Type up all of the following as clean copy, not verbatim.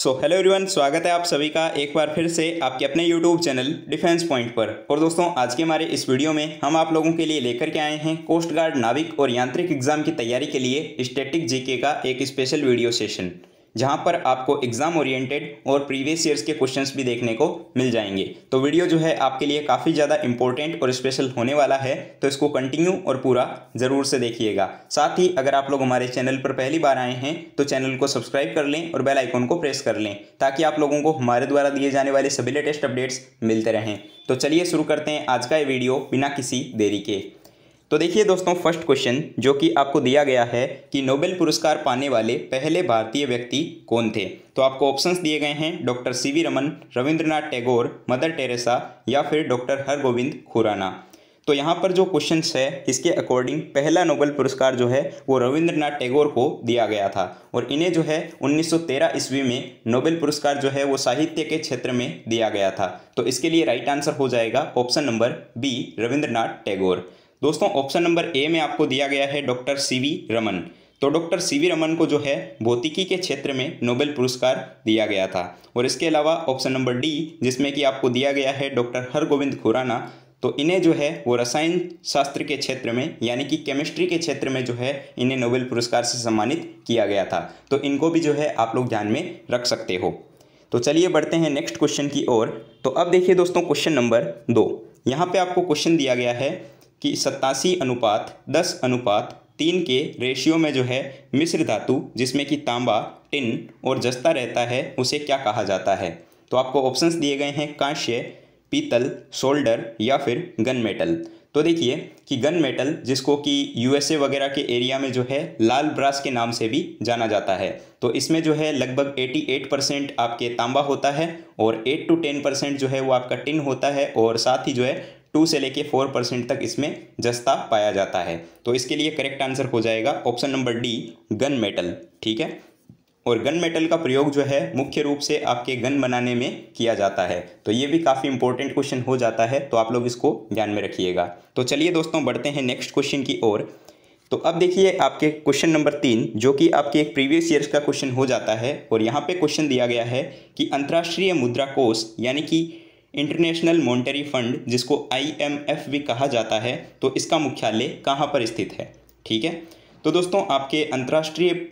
Hello everyone, स्वागत है आप सभी का एक बार फिर से आपके अपने यूट्यूब चैनल डिफेंस पॉइंट पर। और दोस्तों, आज के हमारे इस वीडियो में हम आप लोगों के लिए लेकर के आए हैं कोस्ट गार्ड नाविक और यांत्रिक एग्जाम की तैयारी के लिए स्टैटिक जीके का एक स्पेशल वीडियो सेशन, जहां पर आपको एग्जाम ओरिएंटेड और प्रीवियस ईयर्स के क्वेश्चंस भी देखने को मिल जाएंगे। तो वीडियो जो है आपके लिए काफ़ी ज़्यादा इंपॉर्टेंट और स्पेशल होने वाला है, तो इसको कंटिन्यू और पूरा ज़रूर से देखिएगा। साथ ही अगर आप लोग हमारे चैनल पर पहली बार आए हैं तो चैनल को सब्सक्राइब कर लें और बेल आइकन को प्रेस कर लें, ताकि आप लोगों को हमारे द्वारा दिए जाने वाले सभी लेटेस्ट अपडेट्स मिलते रहें। तो चलिए शुरू करते हैं आज का ये वीडियो बिना किसी देरी के। तो देखिए दोस्तों, फर्स्ट क्वेश्चन जो कि आपको दिया गया है कि नोबेल पुरस्कार पाने वाले पहले भारतीय व्यक्ति कौन थे। तो आपको ऑप्शंस दिए गए हैं doctor CV Raman, Rabindranath Tagore, mother Teresa या फिर डॉक्टर हरगोविंद खुराना। तो यहाँ पर जो क्वेश्चंस है इसके अकॉर्डिंग पहला नोबेल पुरस्कार जो है वो रविंद्रनाथ टैगोर को दिया गया था, और इन्हें जो है 1913 ईस्वी में नोबेल पुरस्कार जो है वो साहित्य के क्षेत्र में दिया गया था। तो इसके लिए राइट आंसर हो जाएगा option number B, Rabindranath Tagore. दोस्तों, ऑप्शन नंबर ए में आपको दिया गया है डॉक्टर सीवी रमन। तो डॉक्टर सीवी रमन को जो है भौतिकी के क्षेत्र में नोबेल पुरस्कार दिया गया था। और इसके अलावा ऑप्शन नंबर डी, जिसमें कि आपको दिया गया है डॉक्टर हरगोविंद खुराना, तो इन्हें जो है वो रसायन शास्त्र के क्षेत्र में यानी कि केमिस्ट्री के क्षेत्र में जो है इन्हें नोबेल पुरस्कार से सम्मानित किया गया था। तो इनको भी जो है आप लोग ध्यान में रख सकते हो। तो चलिए बढ़ते हैं नेक्स्ट क्वेश्चन की ओर। तो अब देखिए दोस्तों, क्वेश्चन नंबर 2। यहाँ पे आपको क्वेश्चन दिया गया है कि 87:10:3 के रेशियो में जो है मिश्र धातु, जिसमें कि तांबा, टिन और जस्ता रहता है, उसे क्या कहा जाता है। तो आपको ऑप्शंस दिए गए हैं कांस्य, पीतल, सोल्डर या फिर गन मेटल। तो देखिए कि गन मेटल, जिसको कि यूएसए वगैरह के एरिया में जो है लाल ब्रास के नाम से भी जाना जाता है, तो इसमें जो है लगभग 88% आपके तांबा होता है और 8 to 10% जो है वो आपका टिन होता है, और साथ ही जो है 2 से लेके 4% तक इसमें जस्ता पाया जाता है। तो इसके लिए करेक्ट आंसर हो जाएगा option number D, gun metal. ठीक है, और गन मेटल का प्रयोग जो है मुख्य रूप से आपके गन बनाने में किया जाता है। तो ये भी काफ़ी इंपॉर्टेंट क्वेश्चन हो जाता है, तो आप लोग इसको ध्यान में रखिएगा। तो चलिए दोस्तों, बढ़ते हैं नेक्स्ट क्वेश्चन की ओर। तो अब देखिए आपके क्वेश्चन नंबर 3, जो कि आपके एक प्रीवियस ईयर्स का क्वेश्चन हो जाता है, और यहाँ पे क्वेश्चन दिया गया है कि अंतर्राष्ट्रीय मुद्रा कोष यानी कि इंटरनेशनल मॉनेटरी फंड, जिसको IMF भी कहा जाता है, तो इसका मुख्यालय कहाँ पर स्थित है। ठीक है, तो दोस्तों आपके अंतर्राष्ट्रीय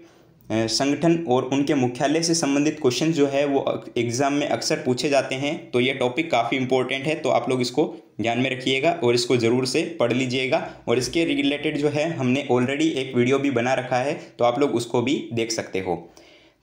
संगठन और उनके मुख्यालय से संबंधित क्वेश्चन जो है वो एग्जाम में अक्सर पूछे जाते हैं। तो ये टॉपिक काफ़ी इंपॉर्टेंट है, तो आप लोग इसको ध्यान में रखिएगा और इसको ज़रूर से पढ़ लीजिएगा। और इसके रिलेटेड जो है हमने ऑलरेडी एक वीडियो भी बना रखा है, तो आप लोग उसको भी देख सकते हो।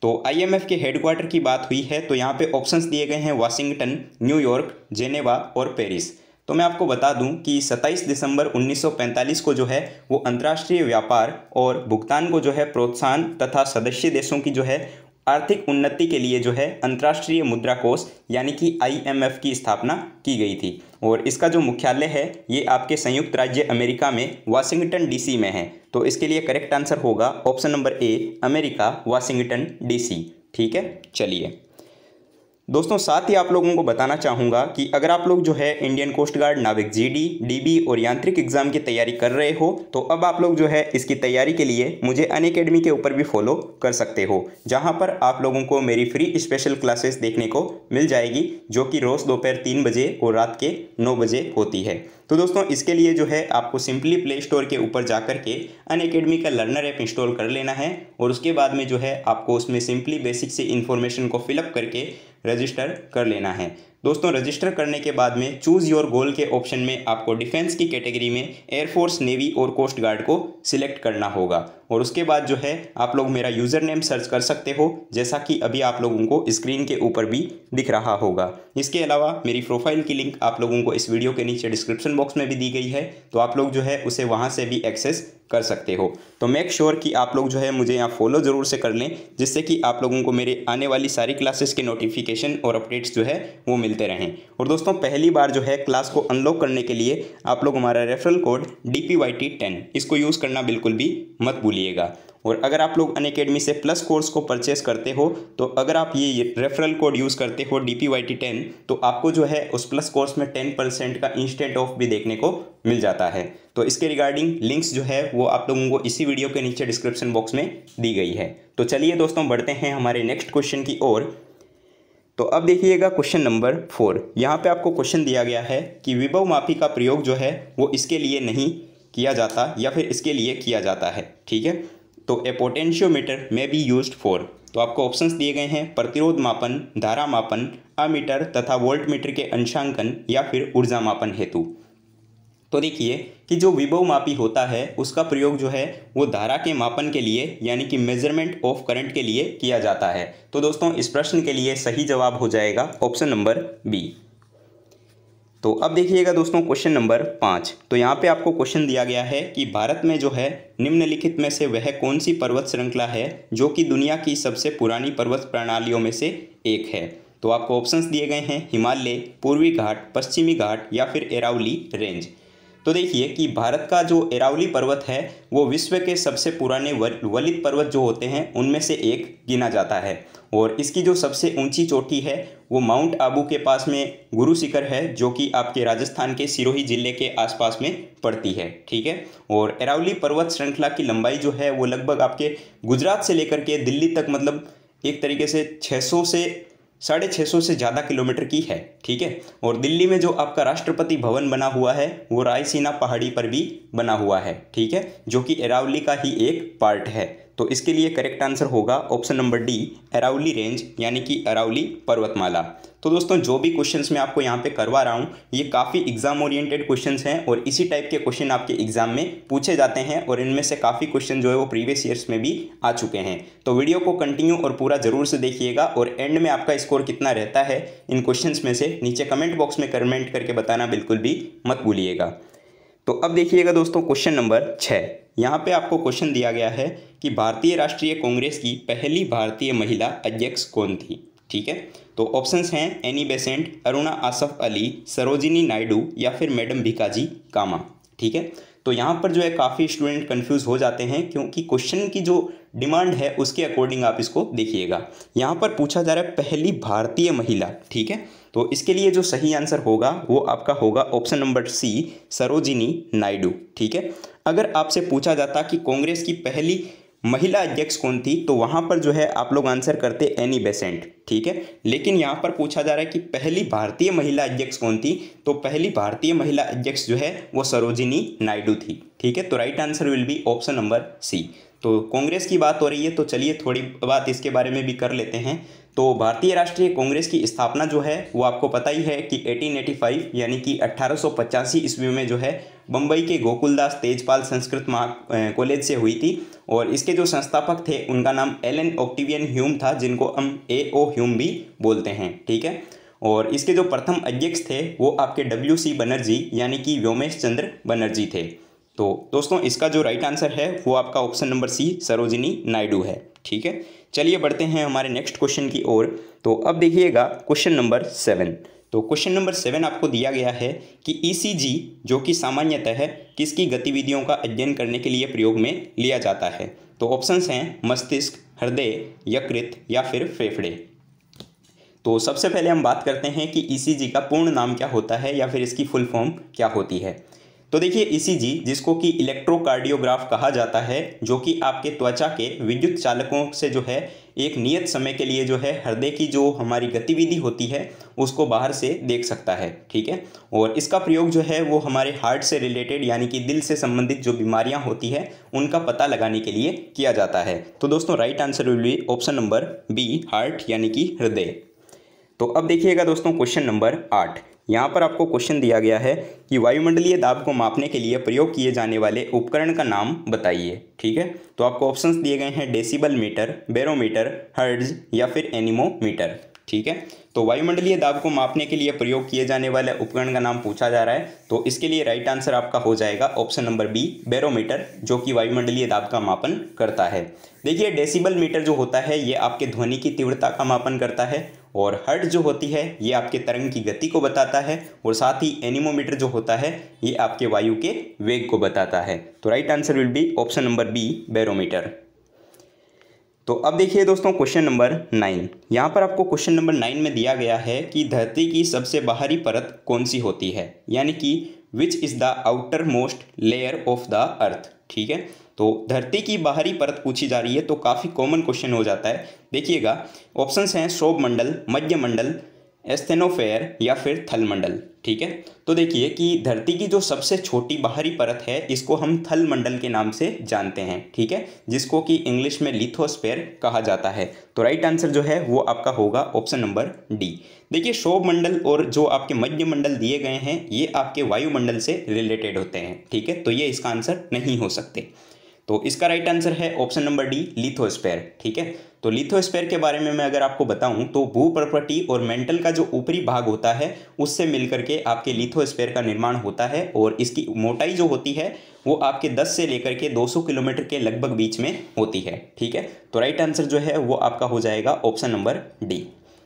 तो IMF के हेडक्वार्टर की बात हुई है, तो यहाँ पे ऑप्शंस दिए गए हैं वाशिंगटन, न्यूयॉर्क, जेनेवा और पेरिस। तो मैं आपको बता दूं कि 27 दिसंबर 1945 को जो है वो अंतर्राष्ट्रीय व्यापार और भुगतान को जो है प्रोत्साहन तथा सदस्य देशों की जो है आर्थिक उन्नति के लिए जो है अंतर्राष्ट्रीय मुद्रा कोष यानी कि IMF की स्थापना की गई थी। और इसका जो मुख्यालय है ये आपके संयुक्त राज्य अमेरिका में वाशिंगटन DC में है। तो इसके लिए करेक्ट आंसर होगा ऑप्शन नंबर ए, अमेरिका, वाशिंगटन DC। ठीक है, चलिए दोस्तों, साथ ही आप लोगों को बताना चाहूँगा कि अगर आप लोग जो है इंडियन कोस्ट गार्ड नाविक GD, DB और यांत्रिक एग्जाम की तैयारी कर रहे हो, तो अब आप लोग जो है इसकी तैयारी के लिए मुझे अनअकैडमी के ऊपर भी फॉलो कर सकते हो, जहां पर आप लोगों को मेरी फ्री स्पेशल क्लासेस देखने को मिल जाएगी, जो कि रोज़ दोपहर 3 बजे और रात के 9 बजे होती है। तो दोस्तों, इसके लिए जो है आपको सिंपली प्ले स्टोर के ऊपर जाकर के अनअकैडमी का लर्नर ऐप इंस्टॉल कर लेना है, और उसके बाद में जो है आपको उसमें सिंपली बेसिक से इन्फॉर्मेशन को फिलअप करके रजिस्टर कर लेना है। दोस्तों, रजिस्टर करने के बाद में चूज़ योर गोल के ऑप्शन में आपको डिफेंस की कैटेगरी में एयरफोर्स, नेवी और कोस्ट गार्ड को सिलेक्ट करना होगा, और उसके बाद जो है आप लोग मेरा यूज़र नेम सर्च कर सकते हो, जैसा कि अभी आप लोगों को स्क्रीन के ऊपर भी दिख रहा होगा। इसके अलावा मेरी प्रोफाइल की लिंक आप लोगों को इस वीडियो के नीचे डिस्क्रिप्शन बॉक्स में भी दी गई है, तो आप लोग जो है उसे वहाँ से भी एक्सेस कर सकते हो। तो मेक श्योर कि आप लोग जो है मुझे यहाँ फॉलो ज़रूर से कर लें, जिससे कि आप लोगों को मेरे आने वाली सारी क्लासेस के नोटिफिकेशन और अपडेट्स जो है वो मिलते रहें। और दोस्तों, पहली बार जो है क्लास को अनलॉक करने के लिए आप लोग हमारा रेफरल कोड DPYT10 इसको यूज़ करना बिल्कुल भी मत भूलिएगा। और अगर आप लोग अनअकैडमी से प्लस कोर्स को परचेस करते हो, तो अगर आप ये रेफरल कोड यूज़ करते हो DPYT10, तो आपको जो है उस प्लस कोर्स में 10% का इंस्टेंट ऑफ भी देखने को मिल जाता है। तो इसके रिगार्डिंग लिंक्स जो है वो आप लोगों को इसी वीडियो के नीचे डिस्क्रिप्शन बॉक्स में दी गई है। तो चलिए दोस्तों, बढ़ते हैं हमारे नेक्स्ट क्वेश्चन की ओर। तो अब देखिएगा क्वेश्चन नंबर 4। यहाँ पे आपको क्वेश्चन दिया गया है कि विभव मापी का प्रयोग जो है वो इसके लिए नहीं किया जाता या फिर इसके लिए किया जाता है। ठीक है, तो ए पोटेंशियोमीटर में बी यूज्ड फॉर, तो आपको ऑप्शंस दिए गए हैं प्रतिरोध मापन, धारा मापन, अमीटर तथा वोल्ट मीटर के अंशांकन या फिर ऊर्जा मापन हेतु। तो देखिए कि जो विभव मापी होता है उसका प्रयोग जो है वो धारा के मापन के लिए यानी कि मेजरमेंट ऑफ करंट के लिए किया जाता है। तो दोस्तों इस प्रश्न के लिए सही जवाब हो जाएगा ऑप्शन नंबर बी। तो अब देखिएगा दोस्तों क्वेश्चन नंबर 5। तो यहाँ पे आपको क्वेश्चन दिया गया है कि भारत में जो है निम्नलिखित में से वह कौन सी पर्वत श्रृंखला है जो कि दुनिया की सबसे पुरानी पर्वत प्रणालियों में से एक है। तो आपको ऑप्शंस दिए गए हैं हिमालय, पूर्वी घाट, पश्चिमी घाट या फिर अरावली रेंज। तो देखिए कि भारत का जो अरावली पर्वत है वो विश्व के सबसे पुराने वलित पर्वत जो होते हैं उनमें से एक गिना जाता है और इसकी जो सबसे ऊंची चोटी है वो माउंट आबू के पास में गुरु शिखर है जो कि आपके राजस्थान के सिरोही जिले के आसपास में पड़ती है। ठीक है, और अरावली पर्वत श्रृंखला की लंबाई जो है वो लगभग आपके गुजरात से लेकर के दिल्ली तक मतलब एक तरीके से 600 से 650 से ज़्यादा किलोमीटर की है। ठीक है, और दिल्ली में जो आपका राष्ट्रपति भवन बना हुआ है वो रायसीना पहाड़ी पर भी बना हुआ है। ठीक है, जो कि अरावली का ही एक पार्ट है। तो इसके लिए करेक्ट आंसर होगा option number D, Aravalli range यानी कि अरावली पर्वतमाला। तो दोस्तों जो भी क्वेश्चंस मैं आपको यहाँ पे करवा रहा हूँ ये काफ़ी एग्जाम ओरिएंटेड क्वेश्चंस हैं और इसी टाइप के क्वेश्चन आपके एग्जाम में पूछे जाते हैं और इनमें से काफ़ी क्वेश्चन जो है वो प्रीवियस ईयर्स में भी आ चुके हैं। तो वीडियो को कंटिन्यू और पूरा जरूर से देखिएगा और एंड में आपका स्कोर कितना रहता है इन क्वेश्चन में से नीचे कमेंट बॉक्स में कमेंट करके बताना बिल्कुल भी मत भूलिएगा। तो अब देखिएगा दोस्तों क्वेश्चन नंबर 6। यहाँ पे आपको क्वेश्चन दिया गया है कि भारतीय राष्ट्रीय कांग्रेस की पहली भारतीय महिला अध्यक्ष कौन थी। ठीक है, तो ऑप्शंस हैं एनी बेसेंट, अरुणा आसफ अली, सरोजिनी नायडू या फिर मैडम भिकाजी कामा। ठीक है, तो यहाँ पर जो है काफ़ी स्टूडेंट कंफ्यूज हो जाते हैं क्योंकि क्वेश्चन की जो डिमांड है उसके अकॉर्डिंग आप इसको देखिएगा। यहाँ पर पूछा जा रहा है पहली भारतीय महिला। ठीक है, तो इसके लिए जो सही आंसर होगा वो आपका होगा option number C, Sarojini Naidu. ठीक है, अगर आपसे पूछा जाता कि कांग्रेस की पहली महिला अध्यक्ष कौन थी तो वहाँ पर जो है आप लोग आंसर करते एनी बेसेंट। ठीक है, लेकिन यहाँ पर पूछा जा रहा है कि पहली भारतीय महिला अध्यक्ष कौन थी तो पहली भारतीय महिला अध्यक्ष जो है वो सरोजिनी नायडू थी। ठीक है, तो right answer will be option number C. तो कांग्रेस की बात हो रही है तो चलिए थोड़ी बात इसके बारे में भी कर लेते हैं। तो भारतीय राष्ट्रीय कांग्रेस की स्थापना जो है वो आपको पता ही है कि 1885 यानी कि 1885 ईस्वी में जो है बम्बई के गोकुलदास तेजपाल संस्कृत कॉलेज से हुई थी और इसके जो संस्थापक थे उनका नाम एलन ऑक्टिवियन ह्यूम था जिनको हम A.O. ह्यूम भी बोलते हैं। ठीक है, और इसके जो प्रथम अध्यक्ष थे वो आपके W.C. बनर्जी यानी कि व्योमेश चंद्र बनर्जी थे। तो दोस्तों इसका जो राइट आंसर है वो आपका option number C, Sarojini Naidu है। ठीक है, चलिए बढ़ते हैं हमारे नेक्स्ट क्वेश्चन की ओर। तो अब देखिएगा क्वेश्चन नंबर 7। तो क्वेश्चन नंबर 7 आपको दिया गया है कि ECG जो कि सामान्यतः किसकी गतिविधियों का अध्ययन करने के लिए प्रयोग में लिया जाता है। तो ऑप्शंस हैं मस्तिष्क, हृदय, यकृत या फिर फेफड़े। तो सबसे पहले हम बात करते हैं कि ECG का पूर्ण नाम क्या होता है या फिर इसकी फुल फॉर्म क्या होती है। तो देखिए ECG जिसको कि इलेक्ट्रोकार्डियोग्राफ कहा जाता है जो कि आपके त्वचा के विद्युत चालकों से जो है एक नियत समय के लिए जो है हृदय की जो हमारी गतिविधि होती है उसको बाहर से देख सकता है। ठीक है, और इसका प्रयोग जो है वो हमारे हार्ट से रिलेटेड यानी कि दिल से संबंधित जो बीमारियां होती है उनका पता लगाने के लिए किया जाता है। तो दोस्तों right answer will be option number B, heart यानी कि हृदय। तो अब देखिएगा दोस्तों क्वेश्चन नंबर 8। यहाँ पर आपको क्वेश्चन दिया गया है कि वायुमंडलीय दाब को मापने के लिए प्रयोग किए जाने वाले उपकरण का नाम बताइए। ठीक है, तो आपको ऑप्शंस दिए गए हैं डेसिबल मीटर, बैरोमीटर, हर्ट्ज या फिर एनीमोमीटर। ठीक है, तो वायुमंडलीय दाब को मापने के लिए प्रयोग किए जाने वाले उपकरण का नाम पूछा जा रहा है तो इसके लिए राइट आंसर आपका हो जाएगा ऑप्शन नंबर बी, बैरोमीटर, जो कि वायुमंडलीय दाब का मापन करता है। देखिए डेसिबल मीटर जो होता है ये आपके ध्वनि की तीव्रता का मापन करता है और हर्ट्ज जो होती है ये आपके तरंग की गति को बताता है और साथ ही एनीमोमीटर जो होता है ये आपके वायु के वेग को बताता है। तो right answer will be option number B, barometer. तो अब देखिए दोस्तों क्वेश्चन नंबर 9। यहाँ पर आपको क्वेश्चन नंबर 9 में दिया गया है कि धरती की सबसे बाहरी परत कौन सी होती है यानी कि which is the outer most layer of the earth. ठीक है, तो धरती की बाहरी परत पूछी जा रही है तो काफ़ी कॉमन क्वेश्चन हो जाता है। देखिएगा ऑप्शंस हैं सौर मंडल, मध्य मंडल, एस्थेनोफेयर या फिर थल मंडल। ठीक है, तो देखिए कि धरती की जो सबसे छोटी बाहरी परत है इसको हम थल मंडल के नाम से जानते हैं। ठीक है, जिसको कि इंग्लिश में लिथोस्फेयर कहा जाता है। तो राइट आंसर जो है वो आपका होगा ऑप्शन नंबर डी। देखिए सौर मंडल और जो आपके मध्य मंडल दिए गए हैं ये आपके वायुमंडल से रिलेटेड होते हैं। ठीक है, तो ये इसका आंसर नहीं हो सकते। तो इसका राइट आंसर है ऑप्शन नंबर डी, लिथोस्फेयर। ठीक है, तो लिथोस्फेयर के बारे में मैं अगर आपको बताऊं तो भूपर्पटी और मेंटल का जो ऊपरी भाग होता है उससे मिलकर के आपके लिथोस्फेयर का निर्माण होता है और इसकी मोटाई जो होती है वो आपके 10 से लेकर के 200 किलोमीटर के लगभग बीच में होती है। ठीक है, तो राइट आंसर जो है वो आपका हो जाएगा ऑप्शन नंबर डी।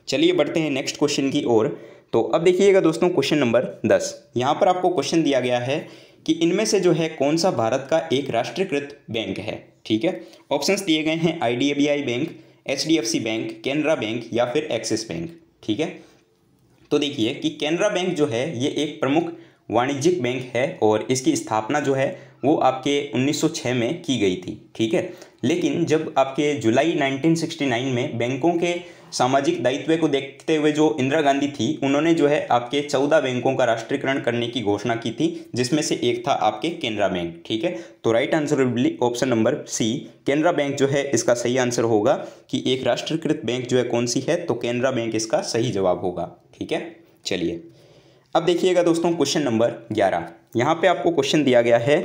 चलिए बढ़ते हैं नेक्स्ट क्वेश्चन की ओर। तो अब देखिएगा दोस्तों क्वेश्चन नंबर 10। यहाँ पर आपको क्वेश्चन दिया गया है कि इनमें से जो है कौन सा भारत का एक राष्ट्रीयकृत बैंक है। ठीक है, ऑप्शंस दिए गए हैं IDBI bank, HDFC bank, Canara bank या फिर एक्सिस बैंक। ठीक है, तो देखिए कि कैनरा बैंक जो है ये एक प्रमुख वाणिज्यिक बैंक है और इसकी स्थापना जो है वो आपके 1906 में की गई थी। ठीक है, लेकिन जब आपके जुलाई 1969 में बैंकों के सामाजिक दायित्व को देखते हुए जो इंदिरा गांधी थी उन्होंने जो है आपके 14 बैंकों का राष्ट्रीयकरण करने की घोषणा की थी, जिसमें से एक था आपके कैनरा बैंक। ठीक है, तो right answer will be option number C, Canara bank जो है इसका सही आंसर होगा कि एक राष्ट्रीयकृत बैंक जो है कौन सी है, तो कैनरा बैंक इसका सही जवाब होगा। ठीक है, चलिए अब देखिएगा दोस्तों क्वेश्चन नंबर 11। यहाँ पे आपको क्वेश्चन दिया गया है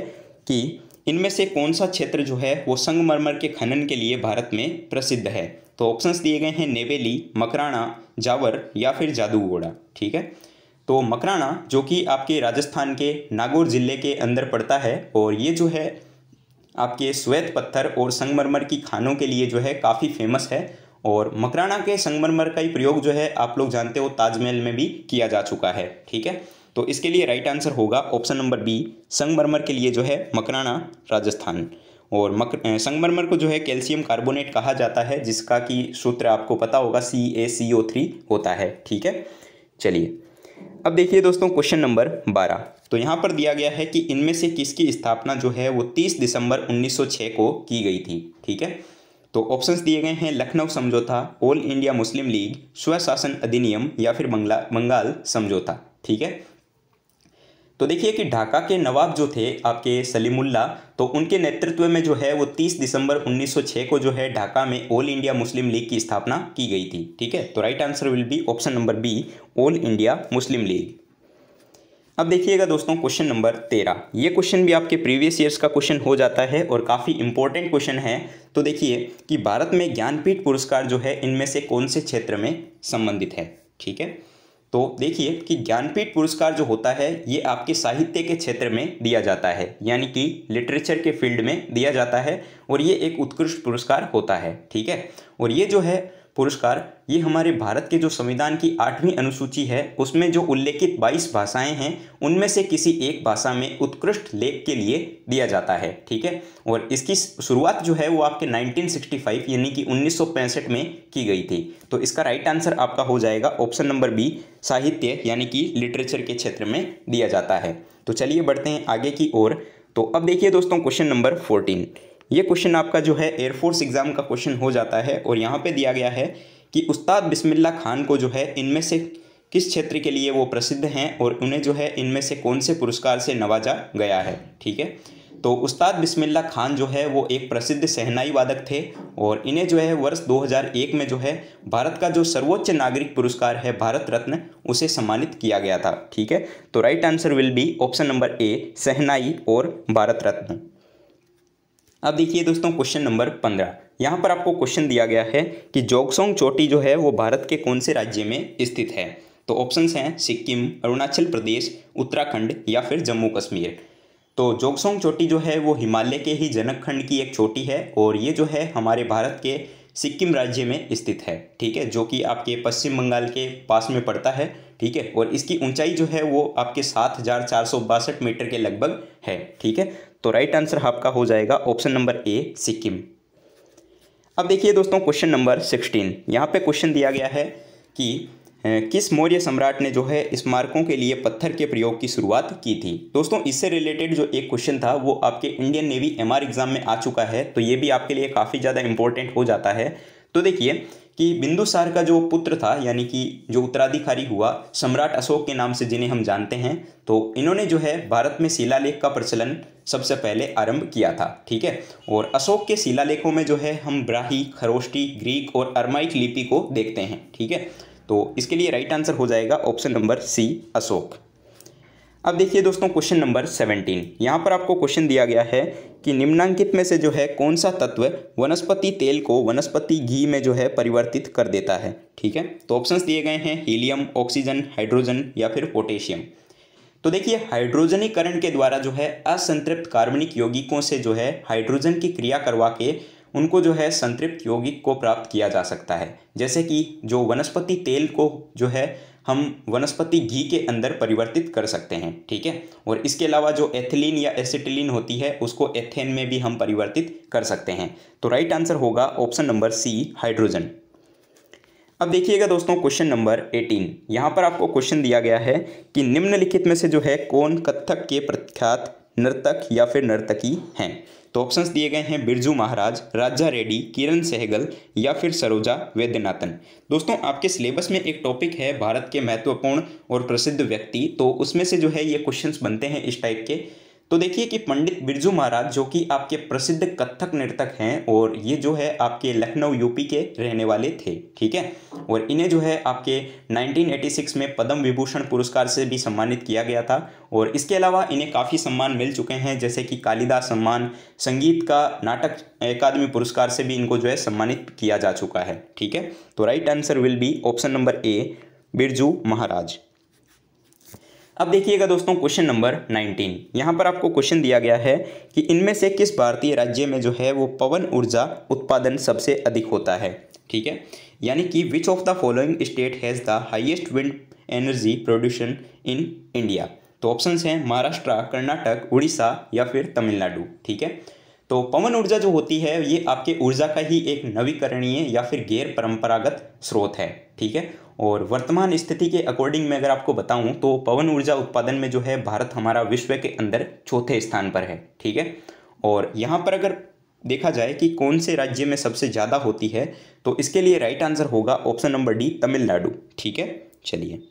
कि इनमें से कौन सा क्षेत्र जो है वो संगमरमर के खनन के लिए भारत में प्रसिद्ध है। तो ऑप्शंस दिए गए हैं नेवेली, मकराना, जावर या फिर जादूगोड़ा। ठीक है, तो मकराना जो कि आपके राजस्थान के नागौर जिले के अंदर पड़ता है और ये जो है आपके श्वेत पत्थर और संगमरमर की खानों के लिए जो है काफ़ी फेमस है और मकराना के संगमरमर का ही प्रयोग जो है आप लोग जानते हो ताजमहल में भी किया जा चुका है। ठीक है, तो इसके लिए राइट आंसर होगा ऑप्शन नंबर बी, संगमरमर के लिए जो है मकराना राजस्थान। और संगमरमर को जो है कैल्शियम कार्बोनेट कहा जाता है, जिसका कि सूत्र आपको पता होगा CaCO3 होता है। ठीक है, चलिए अब देखिए दोस्तों क्वेश्चन नंबर 12। तो यहाँ पर दिया गया है कि इनमें से किसकी स्थापना जो है वो 30 दिसंबर 1906 को की गई थी। ठीक है, तो ऑप्शंस दिए गए हैं लखनऊ समझौता, ऑल इंडिया मुस्लिम लीग, स्वशासन अधिनियम या फिर बंगाल समझौता। ठीक है, तो देखिए कि ढाका के नवाब जो थे आपके सलीमुल्ला, तो उनके नेतृत्व में जो है वो 30 दिसंबर 1906 को जो है ढाका में ऑल इंडिया मुस्लिम लीग की स्थापना की गई थी। ठीक है, तो right answer will be option number B, All India Muslim League. अब देखिएगा दोस्तों क्वेश्चन नंबर 13। ये क्वेश्चन भी आपके प्रीवियस ईयर्स का क्वेश्चन हो जाता है और काफ़ी इंपॉर्टेंट क्वेश्चन है। तो देखिए कि भारत में ज्ञानपीठ पुरस्कार जो है इनमें से कौन से क्षेत्र में संबंधित है। ठीक है, तो देखिए कि ज्ञानपीठ पुरस्कार जो होता है ये आपके साहित्य के क्षेत्र में दिया जाता है, यानी कि लिटरेचर के फील्ड में दिया जाता है और ये एक उत्कृष्ट पुरस्कार होता है। ठीक है, और ये जो है पुरस्कार ये हमारे भारत के जो संविधान की 8वीं अनुसूची है उसमें जो उल्लेखित 22 भाषाएं हैं उनमें से किसी एक भाषा में उत्कृष्ट लेख के लिए दिया जाता है। ठीक है, और इसकी शुरुआत जो है वो आपके 1965 यानी कि 1965 में की गई थी। तो इसका राइट आंसर आपका हो जाएगा ऑप्शन नंबर बी, साहित्य यानी कि लिटरेचर के क्षेत्र में दिया जाता है। तो चलिए बढ़ते हैं आगे की ओर। तो अब देखिए दोस्तों क्वेश्चन नंबर 14। ये क्वेश्चन आपका जो है एयरफोर्स एग्जाम का क्वेश्चन हो जाता है और यहाँ पे दिया गया है कि उस्ताद बिस्मिल्लाह खान को जो है इनमें से किस क्षेत्र के लिए वो प्रसिद्ध हैं और उन्हें जो है इनमें से कौन से पुरस्कार से नवाजा गया है। ठीक है, तो उस्ताद बिस्मिल्लाह खान जो है वो एक प्रसिद्ध शहनाई वादक थे और इन्हें जो है वर्ष 2001 में जो है भारत का जो सर्वोच्च नागरिक पुरस्कार है भारत रत्न उसे सम्मानित किया गया था। ठीक है, तो right answer will be option number A, शहनाई और भारत रत्न। अब देखिए दोस्तों क्वेश्चन नंबर 15। यहाँ पर आपको क्वेश्चन दिया गया है कि जोगसोंग चोटी जो है वो भारत के कौन से राज्य में स्थित है। तो ऑप्शंस हैं सिक्किम, अरुणाचल प्रदेश, उत्तराखंड या फिर जम्मू कश्मीर। तो जोगसोंग चोटी जो है वो हिमालय के ही जनक खंड की एक चोटी है और ये जो है हमारे भारत के सिक्किम राज्य में स्थित है। ठीक है, जो कि आपके पश्चिम बंगाल के पास में पड़ता है। ठीक है, और इसकी ऊंचाई जो है वो आपके 7462 मीटर के लगभग है। ठीक है, तो राइट आंसर आपका हो जाएगा ऑप्शन नंबर ए, सिक्किम। अब देखिए दोस्तों क्वेश्चन नंबर 16। यहाँ पे क्वेश्चन दिया गया है कि किस मौर्य सम्राट ने जो है स्मारकों के लिए पत्थर के प्रयोग की शुरुआत की थी। दोस्तों इससे रिलेटेड जो एक क्वेश्चन था वो आपके इंडियन नेवी MR एग्जाम में आ चुका है, तो ये भी आपके लिए काफ़ी ज़्यादा इंपॉर्टेंट हो जाता है। तो देखिए कि बिंदुसार का जो पुत्र था, यानी कि जो उत्तराधिकारी हुआ सम्राट अशोक के नाम से जिन्हें हम जानते हैं, तो इन्होंने जो है भारत में शिलालेख का प्रचलन सबसे पहले आरंभ किया था। ठीक है, और अशोक के शिलालेखों में जो है हम ब्राही, खरोष्टी, ग्रीक और अरमाइक लिपि को देखते हैं। ठीक है, तो इसके लिए राइट आंसर हो जाएगा ऑप्शन नंबर सी, अशोक। अब देखिए दोस्तों क्वेश्चन नंबर 17। यहाँ पर आपको क्वेश्चन दिया गया है कि निम्नांकित में से जो है कौन सा तत्व वनस्पति तेल को वनस्पति घी में जो है परिवर्तित कर देता है। ठीक है, तो ऑप्शंस दिए गए हैं हीलियम, ऑक्सीजन, हाइड्रोजन या फिर पोटेशियम। तो देखिए हाइड्रोजनीकरण के द्वारा जो है असंतृप्त कार्बनिक यौगिकों से जो है हाइड्रोजन की क्रिया करवा के उनको जो है संतृप्त यौगिक को प्राप्त किया जा सकता है। जैसे कि जो वनस्पति तेल को जो है हम वनस्पति घी के अंदर परिवर्तित कर सकते हैं। ठीक है, और इसके अलावा जो एथिलीन या एसिटिलीन होती है उसको एथेन में भी हम परिवर्तित कर सकते हैं। तो राइट आंसर होगा ऑप्शन नंबर सी, हाइड्रोजन। अब देखिएगा दोस्तों क्वेश्चन नंबर 18। यहाँ पर आपको क्वेश्चन दिया गया है कि निम्नलिखित में से जो है कौन कथक के प्रख्यात नर्तक या फिर नर्तकी हैं। तो ऑप्शंस दिए गए हैं बिरजू महाराज, राजा रेड्डी, किरण सहगल या फिर सरोजा वैद्यनाथन। दोस्तों आपके सिलेबस में एक टॉपिक है भारत के महत्वपूर्ण और प्रसिद्ध व्यक्ति, तो उसमें से जो है ये क्वेश्चंस बनते हैं इस टाइप के। तो देखिए कि पंडित बिरजू महाराज जो कि आपके प्रसिद्ध कथक नर्तक हैं और ये जो है आपके लखनऊ यूपी के रहने वाले थे। ठीक है, और इन्हें जो है आपके 1986 में पद्म विभूषण पुरस्कार से भी सम्मानित किया गया था, और इसके अलावा इन्हें काफ़ी सम्मान मिल चुके हैं, जैसे कि कालिदास सम्मान, संगीत का नाटक अकादमी पुरस्कार से भी इनको जो है सम्मानित किया जा चुका है। ठीक है, तो right answer will be option number A, Birju Maharaj. अब देखिएगा दोस्तों क्वेश्चन नंबर 19। यहाँ पर आपको क्वेश्चन दिया गया है कि इनमें से किस भारतीय राज्य में जो है वो पवन ऊर्जा उत्पादन सबसे अधिक होता है। ठीक है, यानी कि which of the following state has the highest wind energy production in India. तो ऑप्शंस हैं महाराष्ट्र, कर्नाटक, उड़ीसा या फिर तमिलनाडु। ठीक है, तो पवन ऊर्जा जो होती है ये आपके ऊर्जा का ही एक नवीकरणीय या फिर गैर परंपरागत स्रोत है। ठीक है, और वर्तमान स्थिति के अकॉर्डिंग मैं अगर आपको बताऊं तो पवन ऊर्जा उत्पादन में जो है भारत हमारा विश्व के अंदर चौथे स्थान पर है। ठीक है, और यहाँ पर अगर देखा जाए कि कौन से राज्य में सबसे ज़्यादा होती है तो इसके लिए राइट आंसर होगा ऑप्शन नंबर डी, तमिलनाडु। ठीक है, चलिए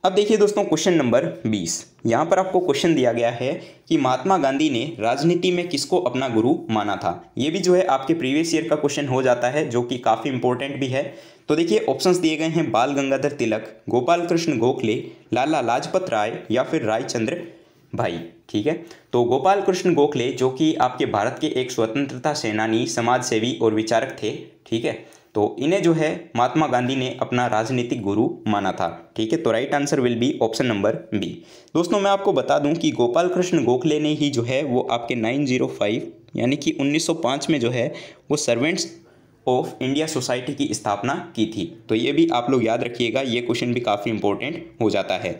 अब देखिए दोस्तों क्वेश्चन नंबर 20। यहाँ पर आपको क्वेश्चन दिया गया है कि महात्मा गांधी ने राजनीति में किसको अपना गुरु माना था। ये भी जो है आपके प्रीवियस ईयर का क्वेश्चन हो जाता है, जो कि काफ़ी इंपॉर्टेंट भी है। तो देखिए ऑप्शंस दिए गए हैं बाल गंगाधर तिलक, गोपाल कृष्ण गोखले, लाला लाजपत राय या फिर रायचंद्र भाई। ठीक है, तो गोपाल कृष्ण गोखले जो कि आपके भारत के एक स्वतंत्रता सेनानी, समाज सेवी और विचारक थे। ठीक है, तो इन्हें जो है महात्मा गांधी ने अपना राजनीतिक गुरु माना था। ठीक है, तो right answer will be option number B. दोस्तों मैं आपको बता दूं कि गोपाल कृष्ण गोखले ने ही जो है वो आपके 905 यानी कि 1905 में जो है वो सर्वेंट्स ऑफ इंडिया सोसाइटी की स्थापना की थी। तो ये भी आप लोग याद रखिएगा, ये क्वेश्चन भी काफ़ी इंपॉर्टेंट हो जाता है।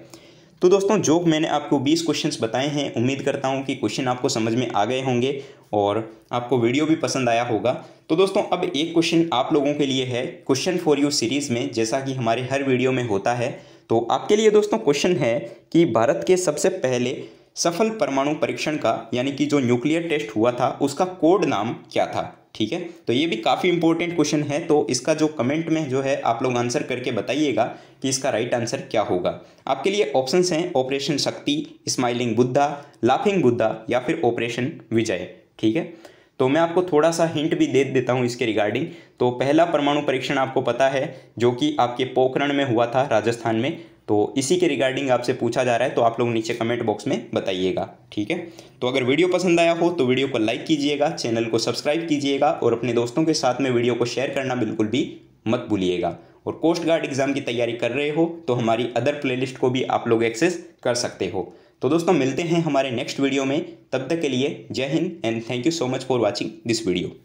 तो दोस्तों जो मैंने आपको 20 क्वेश्चंस बताए हैं, उम्मीद करता हूं कि क्वेश्चन आपको समझ में आ गए होंगे और आपको वीडियो भी पसंद आया होगा। तो दोस्तों अब एक क्वेश्चन आप लोगों के लिए है क्वेश्चन फॉर यू सीरीज़ में, जैसा कि हमारे हर वीडियो में होता है। तो आपके लिए दोस्तों क्वेश्चन है कि भारत के सबसे पहले सफल परमाणु परीक्षण का यानी कि जो न्यूक्लियर टेस्ट हुआ था उसका कोड नाम क्या था। ठीक है, तो ये भी काफ़ी इंपॉर्टेंट क्वेश्चन है, तो इसका जो कमेंट में जो है आप लोग आंसर करके बताइएगा कि इसका राइट आंसर क्या होगा। आपके लिए ऑप्शंस हैं ऑपरेशन शक्ति, स्माइलिंग बुद्धा, लाफिंग बुद्धा या फिर ऑपरेशन विजय। ठीक है, तो मैं आपको थोड़ा सा हिंट भी दे देता हूँ इसके रिगार्डिंग। तो पहला परमाणु परीक्षण आपको पता है जो कि आपके पोखरण में हुआ था राजस्थान में, तो इसी के रिगार्डिंग आपसे पूछा जा रहा है, तो आप लोग नीचे कमेंट बॉक्स में बताइएगा। ठीक है, तो अगर वीडियो पसंद आया हो तो वीडियो को लाइक कीजिएगा, चैनल को सब्सक्राइब कीजिएगा और अपने दोस्तों के साथ में वीडियो को शेयर करना बिल्कुल भी मत भूलिएगा। और कोस्ट गार्ड एग्जाम की तैयारी कर रहे हो तो हमारी अदर प्लेलिस्ट को भी आप लोग एक्सेस कर सकते हो। तो दोस्तों मिलते हैं हमारे नेक्स्ट वीडियो में, तब तक के लिए जय Hind and thank you so much for watching this video.